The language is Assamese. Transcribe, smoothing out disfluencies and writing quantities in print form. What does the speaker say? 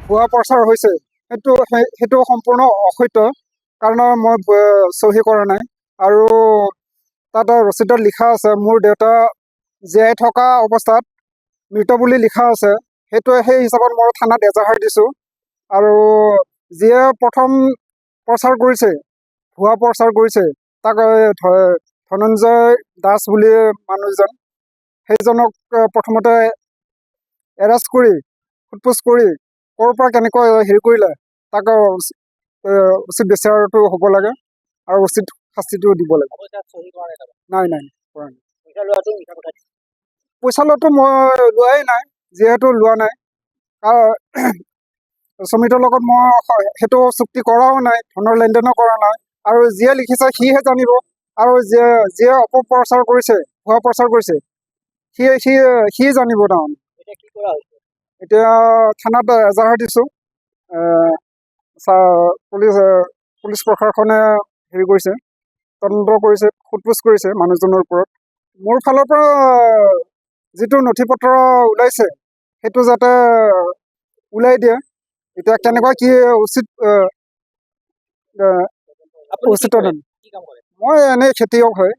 ভুৱা প্ৰচাৰ হৈছে সেইটো সম্পূৰ্ণ অসত্য। কাৰণ মই চহী কৰা নাই আৰু তাত ৰচিদত লিখা আছে মোৰ দেউতা জীয়াই থকা অৱস্থাত মৃত বুলি লিখা আছে। সেই হিচাপত মই থানাত এজাহাৰ দিছোঁ। আৰু যিয়ে প্ৰথম প্ৰচাৰ কৰিছে, ভুৱা প্ৰচাৰ কৰিছে, তাক ধনঞ্জয় দাস বুলি মানুহজন, সেইজনক প্ৰথমতে এৰেষ্ট কৰি সোধপোছ কৰি ক'ৰ পৰা কেনেকৈ হেৰি কৰিলে তাক উচিত বিচাৰটো হ'ব লাগে আৰু উচিত শাস্তিটো দিব লাগে। নাই কৰা নাই। পইচা লোৱাটো মই লোৱাই নাই, যিহেতু লোৱা নাই। সুমিতৰ লগত মই সেইটো চুক্তি কৰাও নাই, ধনৰ লেনদেনো কৰা নাই। আৰু যিয়ে লিখিছে সিহে জানিব, আৰু যিয়ে অপপ্ৰচাৰ কৰিছে, ভুৱা প্ৰচাৰ কৰিছে, সি জানিব। তাৰমানে এতিয়া থানাত এজাহাৰ দিছোঁ। পুলিচ প্ৰশাসনে হেৰি কৰিছে, তদন্ত কৰিছে, সোধপোছ কৰিছে মানুহজনৰ ওপৰত। মোৰ ফালৰ পৰা যিটো নথি পত্ৰ ওলাইছে সেইটো যাতে ওলাই দিয়ে। এতিয়া কেনেকুৱা কি উচিত মই এনেই খেতিয়ক হয়।